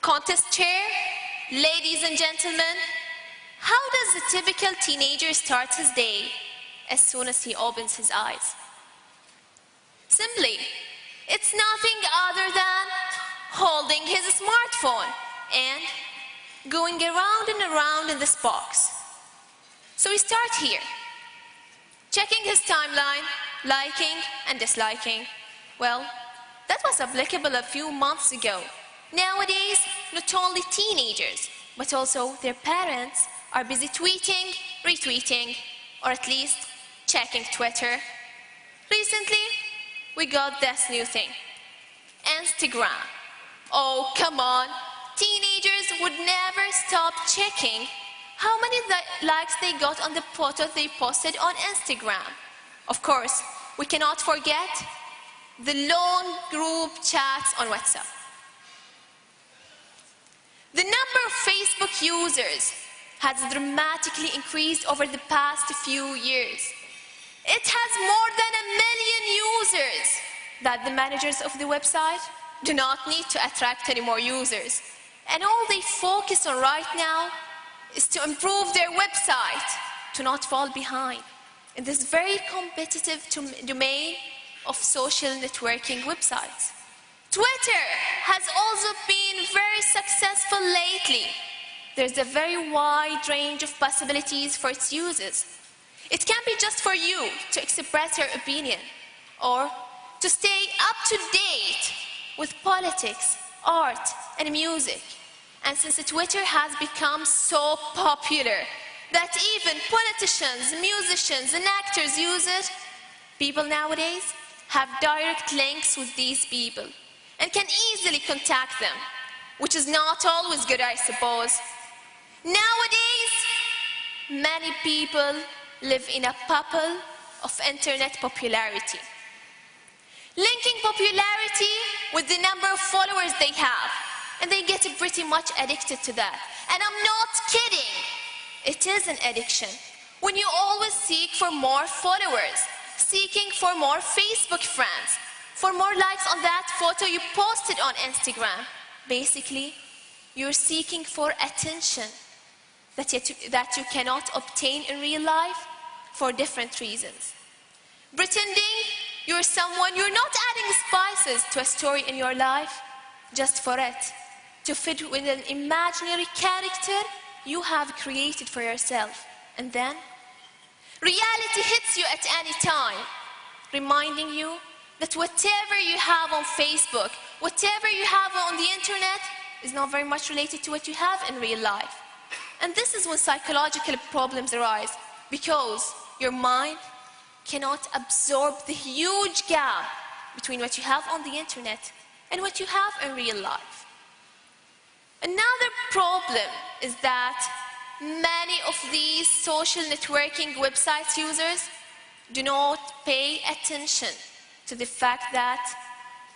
Contest chair, ladies and gentlemen, how does the typical teenager start his day as soon as he opens his eyes? Simply, it's nothing other than holding his smartphone and going around and around in this box. So we start here, checking his timeline, liking and disliking. Well, that was applicable a few months ago. Nowadays, not only teenagers, but also their parents are busy tweeting, retweeting, or at least checking Twitter. Recently, we got this new thing, Instagram. Oh, come on. Teenagers would never stop checking how many likes they got on the photo they posted on Instagram. Of course, we cannot forget the long group chats on WhatsApp. The number of Facebook users has dramatically increased over the past few years. It has more than 1 million users that the managers of the website do not need to attract any more users. And all they focus on right now is to improve their website, to not fall behind in this very competitive domain of social networking websites. Twitter has also been very successful lately. There's a very wide range of possibilities for its users. It can be just for you to express your opinion or to stay up to date with politics, art, and music. And since Twitter has become so popular that even politicians, musicians, and actors use it, people nowadays have direct links with these people and can easily contact them, which is not always good, I suppose. Nowadays, many people live in a bubble of internet popularity, linking popularity with the number of followers they have, and they get pretty much addicted to that. And I'm not kidding. It is an addiction. When you always seek for more followers, seeking for more Facebook friends, for more likes on that photo you posted on Instagram, basically, you're seeking for attention that you cannot obtain in real life for different reasons. Pretending you're someone, you're not adding spices to a story in your life just for it to fit with an imaginary character you have created for yourself. And then reality hits you at any time, reminding you that whatever you have on Facebook, whatever you have on the internet is not very much related to what you have in real life. And this is when psychological problems arise, because your mind cannot absorb the huge gap between what you have on the internet and what you have in real life. Another problem is that many of these social networking websites users do not pay attention to the fact that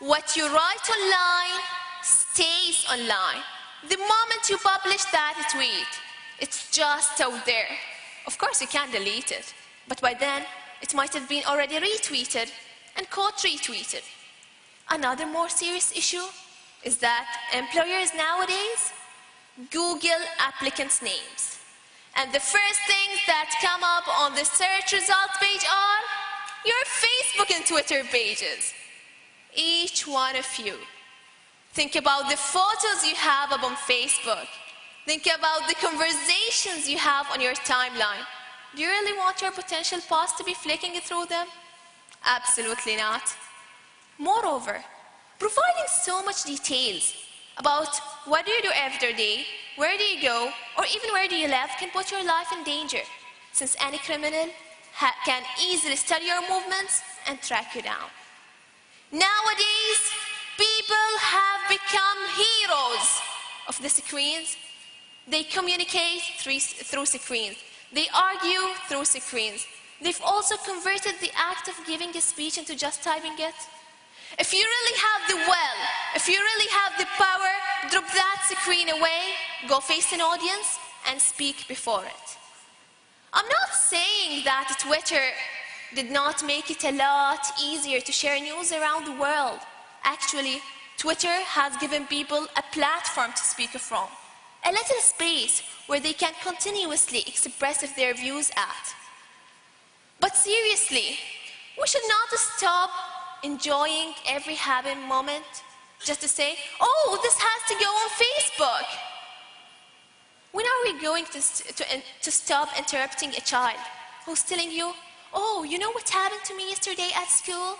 what you write online stays online. The moment you publish that tweet, it's just out there. Of course, you can't delete it, but by then, it might have been already retweeted and caught retweeted. Another more serious issue is that employers nowadays Google applicants' names. And the first things that come up on the search results page are your Facebook and Twitter pages. Each one of you, think about the photos you have up on Facebook. Think about the conversations you have on your timeline. Do you really want your potential post to be flicking through them? Absolutely not. Moreover, providing so much details about what do you do every day, where do you go, or even where do you live can put your life in danger, since any criminal can easily study your movements and track you down. Nowadays, people have become heroes of the screens. They communicate through screens. They argue through screens. They've also converted the act of giving a speech into just typing it. If you really have the will, if you really have the power, drop that screen away, go face an audience, and speak before it. I'm not saying that Twitter did not make it a lot easier to share news around the world. Actually, Twitter has given people a platform to speak from, a little space where they can continuously express their views at. But seriously, we should not stop enjoying every happy moment just to say, oh, this has to go on Facebook. When are we going to stop interrupting a child who's telling you, oh, you know what happened to me yesterday at school?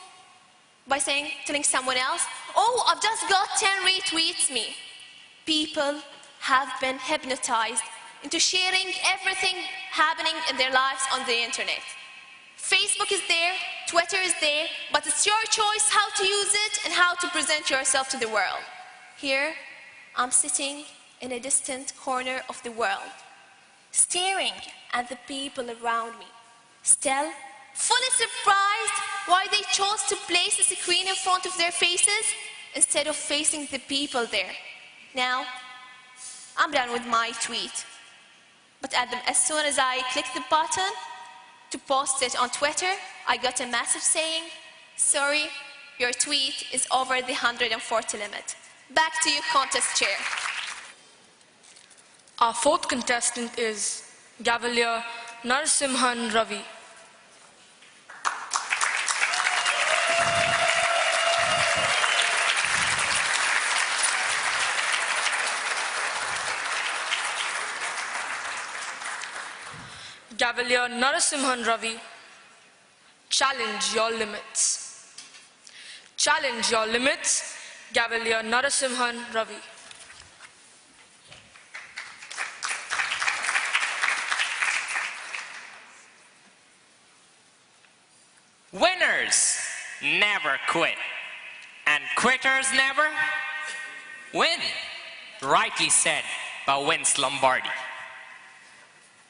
By telling someone else, oh, I've just got 10 retweets me. People have been hypnotized into sharing everything happening in their lives on the internet. Facebook is there, Twitter is there, but it's your choice how to use it and how to present yourself to the world. Here, I'm sitting in a distant corner of the world, staring at the people around me, still fully surprised why they chose to place a screen in front of their faces instead of facing the people there. Now, I'm done with my tweet. But as soon as I clicked the button to post it on Twitter, I got a message saying, sorry, your tweet is over the 140 limit. Back to you, contest chair. Our fourth contestant is Cavalier Narasimhan Ravi. Cavalier Narasimhan Ravi, challenge your limits. Challenge your limits, Cavalier Narasimhan Ravi. Winners never quit, and quitters never win. Rightly said by Vince Lombardi.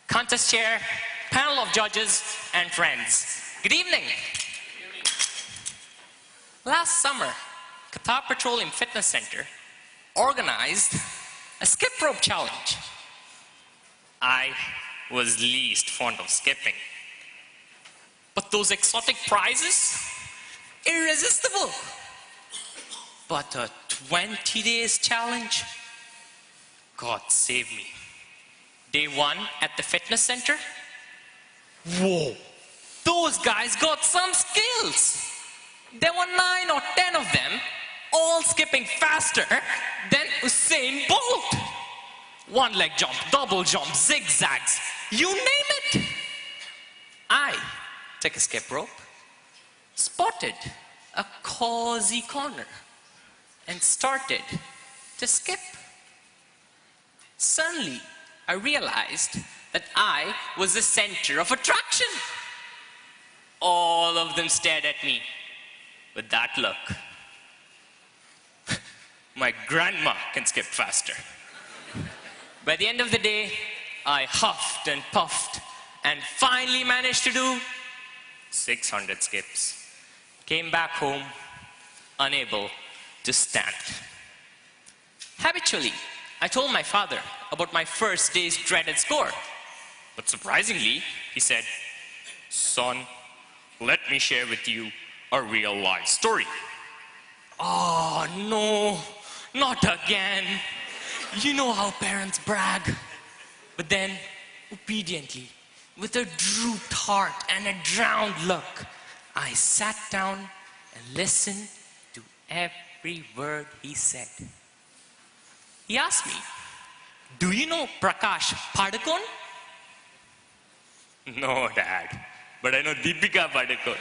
Contest chair, panel of judges, and friends. Good evening. Last summer, Qatar Petroleum Fitness Center organized a skip rope challenge. I was least fond of skipping. But those exotic prizes, irresistible. But a 20 days challenge, God save me. Day one at the fitness center, whoa, those guys got some skills. There were 9 or 10 of them, all skipping faster than Usain Bolt. One leg jump, double jump, zigzags, you name it. I took a skip rope, spotted a cozy corner, and started to skip. Suddenly, I realized that I was the center of attraction. All of them stared at me with that look. My grandma can skip faster. By the end of the day, I huffed and puffed and finally managed to do 600 skips. Came back home, unable to stand. Habitually, I told my father about my first day's dreaded score. But surprisingly, he said, son, let me share with you a real life story. Oh, no, not again. You know how parents brag. But then, obediently, with a drooped heart and a drowned look, I sat down and listened to every word he said. He asked me, do you know Prakash Padukone? No, Dad, but I know Deepika Padukone.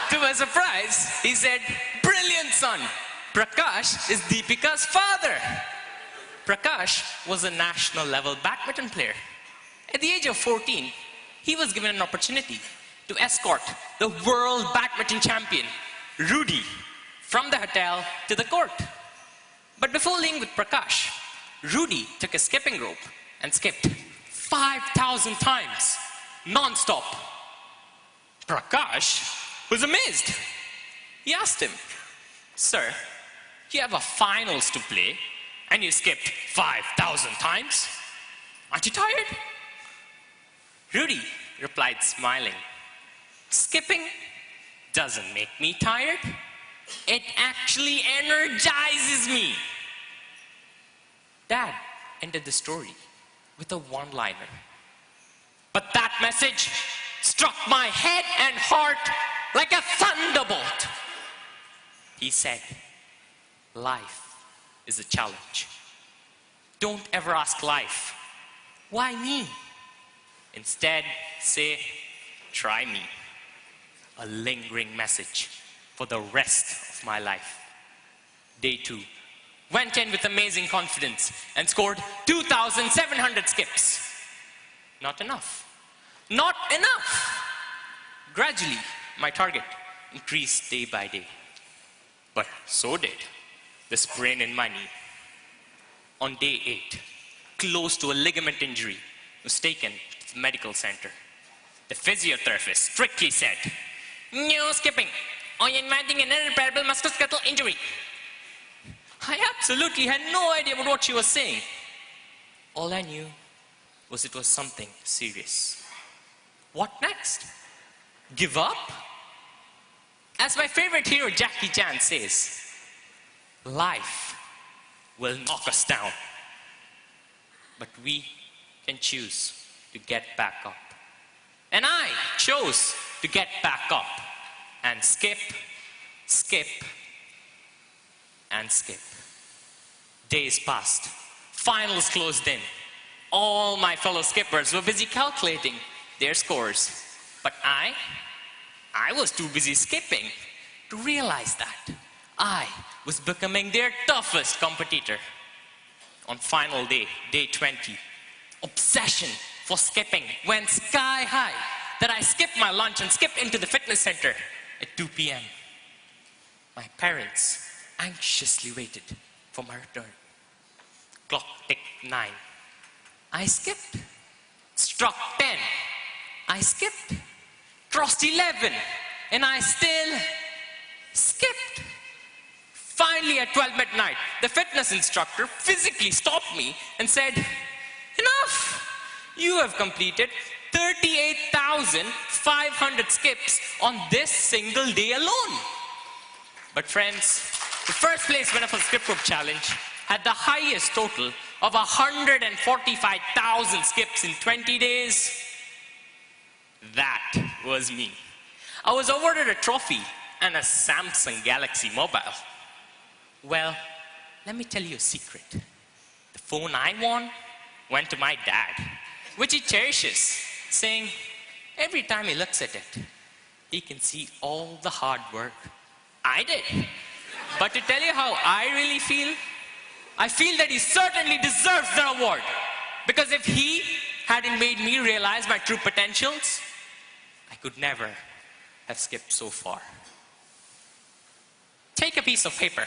To my surprise, he said, brilliant, son. Prakash is Deepika's father. Prakash was a national level badminton player. At the age of 14, he was given an opportunity to escort the world badminton champion, Rudy, from the hotel to the court. But before leaving with Prakash, Rudy took a skipping rope and skipped 5,000 times, non-stop. Prakash was amazed. He asked him, sir, you have a finals to play and you skipped 5,000 times. Aren't you tired? Rudy replied smiling, skipping doesn't make me tired. It actually energizes me. Dad ended the story with a one-liner. But that message struck my head and heart like a thunderbolt. He said, life is a challenge. Don't ever ask life, why me? Instead, say, try me. A lingering message for the rest of my life. Day 2. Went in with amazing confidence and scored 2,700 skips. Not enough. Not enough! Gradually, my target increased day by day. But so did the sprain in my knee. On day 8, close to a ligament injury, was taken to the medical center. The physiotherapist strictly said, no skipping, or you're inviting an irreparable musculoskeletal injury. I absolutely had no idea about what she was saying. All I knew was it was something serious. What next? Give up? As my favorite hero Jackie Chan says, life will knock us down, but we can choose to get back up. And I chose to get back up and skip, skip, and skip. Days passed. Finals closed in. All my fellow skippers were busy calculating their scores. But I was too busy skipping to realize that I was becoming their toughest competitor. On final day, day 20, obsession for skipping went sky high that I skipped my lunch and skipped into the fitness center at 2 p.m. My parents anxiously waited for my return. Clock ticked 9. I skipped. Struck 10. I skipped. Crossed 11. And I still skipped. Finally, at 12 midnight, the fitness instructor physically stopped me and said, enough! You have completed 38,500 skips on this single day alone. But friends, the first place winner for the skip rope challenge had the highest total of 145,000 skips in 20 days. That was me. I was awarded a trophy and a Samsung Galaxy mobile. Well, let me tell you a secret. The phone I won went to my dad, which he cherishes, saying every time he looks at it, he can see all the hard work I did. But to tell you how I really feel, I feel that he certainly deserves the award. Because if he hadn't made me realize my true potentials, I could never have skipped so far. Take a piece of paper.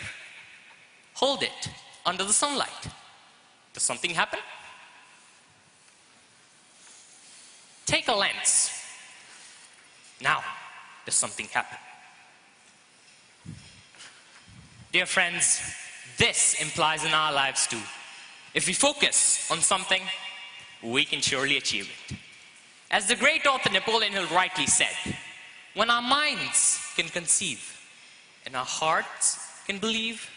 Hold it under the sunlight. Does something happen? Take a lens. Now, does something happen? Dear friends, this implies in our lives too. If we focus on something, we can surely achieve it. As the great author Napoleon Hill rightly said, when our minds can conceive and our hearts can believe,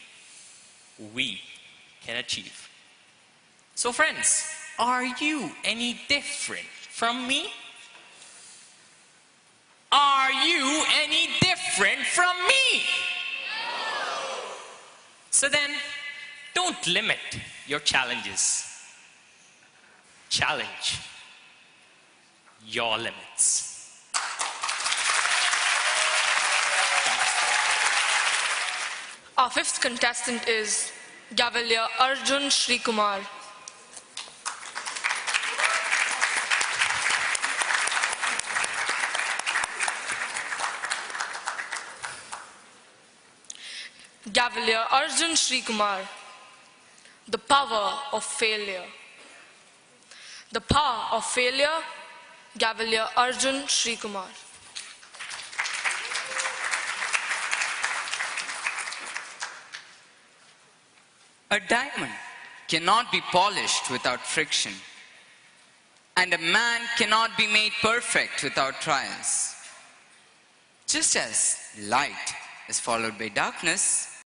we can achieve. So friends, are you any different from me? Are you any different from me? So then, don't limit your challenges. Challenge your limits. Our fifth contestant is Gavalier Arjun Srikumar. Gavalier Arjun Srikumar, the power of failure. The power of failure, Gavalier Arjun Srikumar. A diamond cannot be polished without friction, and a man cannot be made perfect without trials. Just as light is followed by darkness,